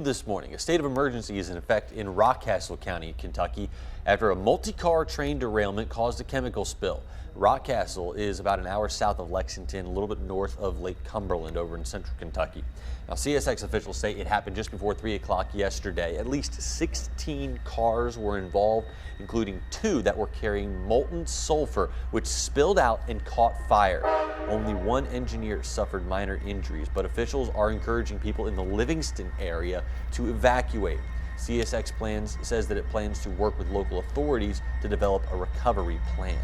This morning, a state of emergency is in effect in Rockcastle County, Kentucky, after a multi-car train derailment caused a chemical spill. Rockcastle is about an hour south of Lexington, a little bit north of Lake Cumberland over in central Kentucky. Now, CSX officials say it happened just before 3 o'clock yesterday. At least 16 cars were involved, including 2 that were carrying molten sulfur, which spilled out and caught fire. Only 1 engineer suffered minor injuries, but officials are encouraging people in the Livingston area to evacuate. CSX says that it plans to work with local authorities to develop a recovery plan.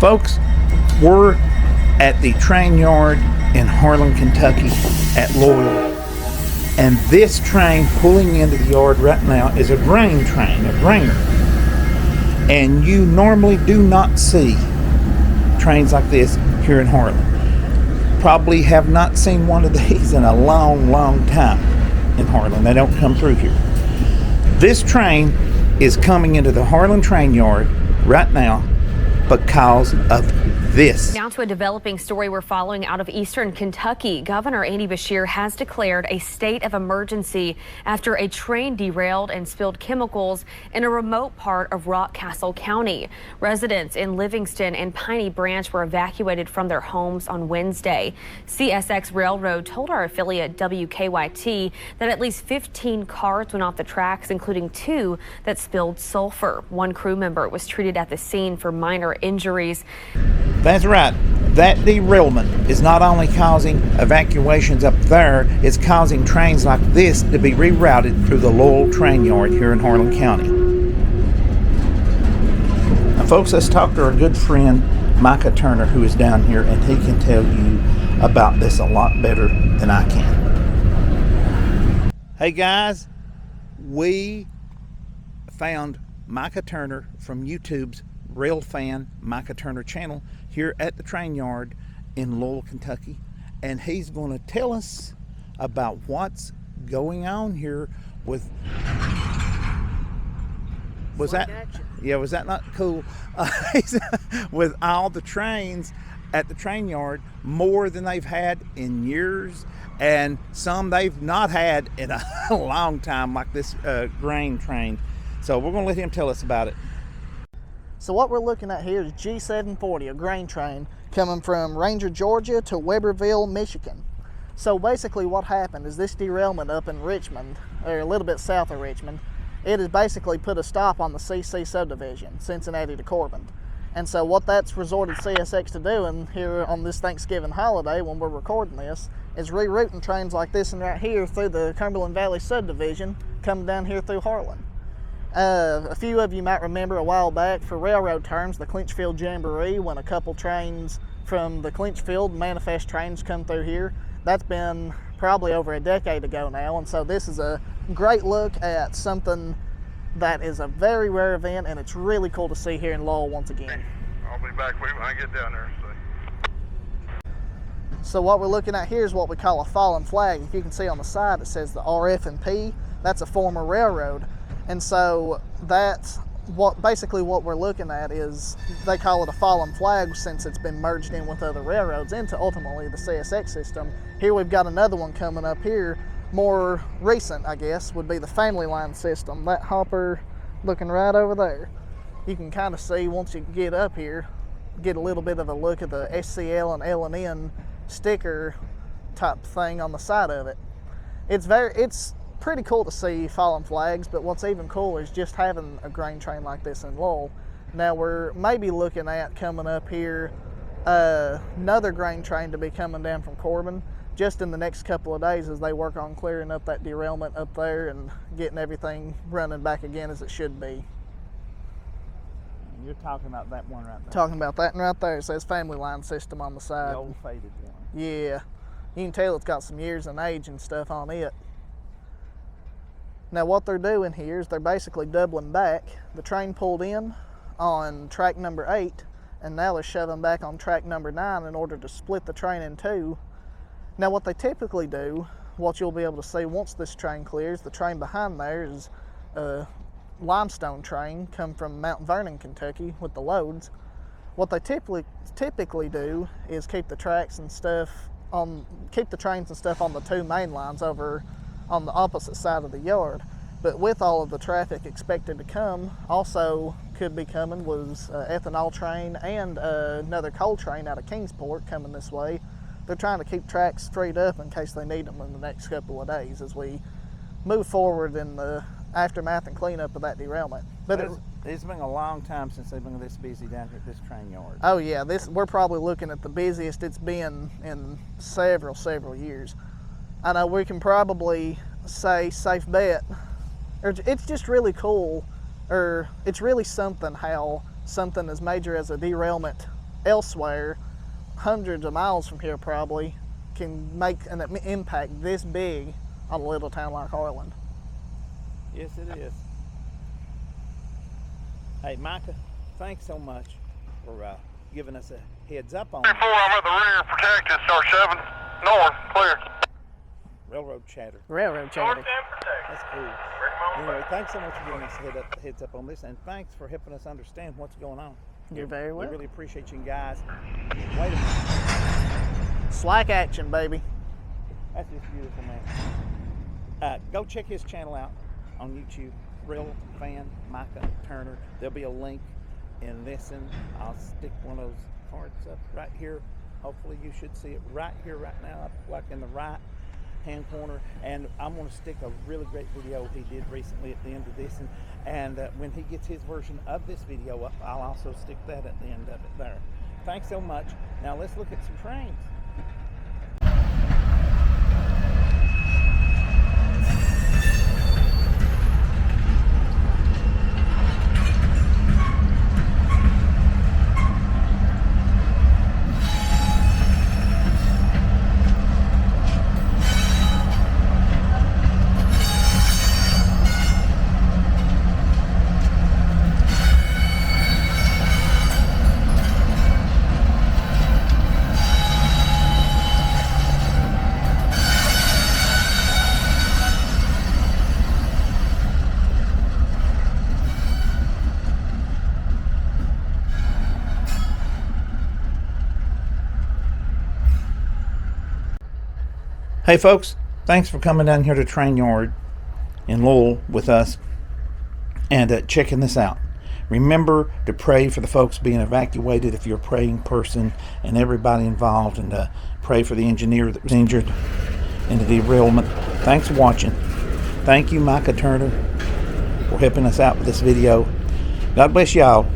Folks, we're at the train yard in Harlan, Kentucky at Loyal. And this train pulling into the yard right now is a grain train, a grainer. And you normally do not see trains like this here in Harlan. Probably have not seen one of these in a long, long time in Harlan. They don't come through here. This train is coming into the Harlan train yard right now because of this. Now to a developing story we're following out of eastern Kentucky. Governor Andy Beshear has declared a state of emergency after a train derailed and spilled chemicals in a remote part of Rockcastle County. Residents in Livingston and Piney Branch were evacuated from their homes on Wednesday. CSX Railroad told our affiliate WKYT that at least 15 cars went off the tracks, including 2 that spilled sulfur. 1 crew member was treated at the scene for minor injuries. That's right. That derailment is not only causing evacuations up there, it's causing trains like this to be rerouted through the Loyal train yard here in Harlan County. Now, folks, let's talk to our good friend Micah Turner, who is down here, and he can tell you about this a lot better than I can. Hey guys, we found Micah Turner from YouTube's Rail Fan Micah Turner channel here at the train yard in Louisville, Kentucky, and he's going to tell us about what's going on here with was that not cool? With all the trains at the train yard, more than they've had in years, and some they've not had in a long time, like this grain train. So we're going to let him tell us about it. So what we're looking at here is G740, a grain train coming from Ranger, Georgia to Weberville, Michigan. So basically what happened is this derailment up in Richmond, or a little bit south of Richmond, it has basically put a stop on the CC subdivision, Cincinnati to Corbin. And so what that's resorted CSX to doing here on this Thanksgiving holiday when we're recording this is rerouting trains like this and right here through the Cumberland Valley subdivision coming down here through Harlan. A few of you might remember a while back, for railroad terms, the Clinchfield Jamboree, when a couple trains from the Clinchfield manifest trains come through here. That's been probably over a decade ago now, and so this is a great look at something that is a very rare event, and it's really cool to see here in Lowell once again. I'll be back when I get down there. So what we're looking at here is what we call a fallen flag. If you can see on the side, it says the RF and P. That's a former railroad. And so that's basically what we're looking at is they call it a fallen flag since it's been merged in with other railroads into ultimately the CSX system. Here we've got another one coming up here, more recent, I guess, would be the family line system. That hopper looking right over there. You can kind of see once you get up here, get a little bit of a look at the SCL and L&N sticker type thing on the side of it. It's pretty cool to see fallen flags, but what's even cooler is just having a grain train like this in Lowell. Now we're maybe looking at coming up here another grain train to be coming down from Corbin just in the next couple of days as they work on clearing up that derailment up there and getting everything running back again as it should be. You're talking about that one right there. Talking about that one right there. It says family line system on the side. The old faded one. Yeah, you can tell it's got some years and age and stuff on it. Now what they're doing here is they're basically doubling back. The train pulled in on track number 8 and now they're shoving back on track number 9 in order to split the train in 2. Now what they typically do, what you'll be able to see once this train clears, the train behind there is limestone train come from Mount Vernon, Kentucky with the loads. What they typically do is keep the trains and stuff on the two main lines over on the opposite side of the yard. But with all of the traffic expected to come, also could be coming was ethanol train and another coal train out of Kingsport coming this way. They're trying to keep tracks freed up in case they need them in the next couple of days as we move forward in the aftermath and cleanup of that derailment. But it's been a long time since they've been this busy down here at this train yard. Oh yeah, we're probably looking at the busiest it's been in several years. I know we can probably say safe bet. It's just really cool, or it's really something how something as major as a derailment elsewhere, hundreds of miles from here probably, can make an impact this big on a little town like Harlan. Yes, it is. Hey, Micah, thanks so much for giving us a heads up on 3-4, I'm at the rear, protected, start 7, north, clear. railroad chatter. Railroad chatter. That's cool. Anyway, thanks so much for giving us a heads up on this, and thanks for helping us understand what's going on. You're very welcome. We really appreciate you guys. Wait a minute. Slack action, baby. That's just beautiful, man. Go check his channel out on YouTube. Real Fan Micah Turner. There'll be a link in this, and I'll stick one of those cards up right here. Hopefully you should see it right here, right now, up like in the right hand corner. And I'm going to stick a really great video he did recently at the end of this, and when he gets his version of this video up, I'll also stick that at the end of it there. Thanks so much. Now let's look at some trains. Hey folks, thanks for coming down here to Train Yard in Lowell with us and checking this out. Remember to pray for the folks being evacuated if you're a praying person, and everybody involved, and pray for the engineer that was injured in the derailment. Thanks for watching. Thank you, Micah Turner, for helping us out with this video. God bless y'all.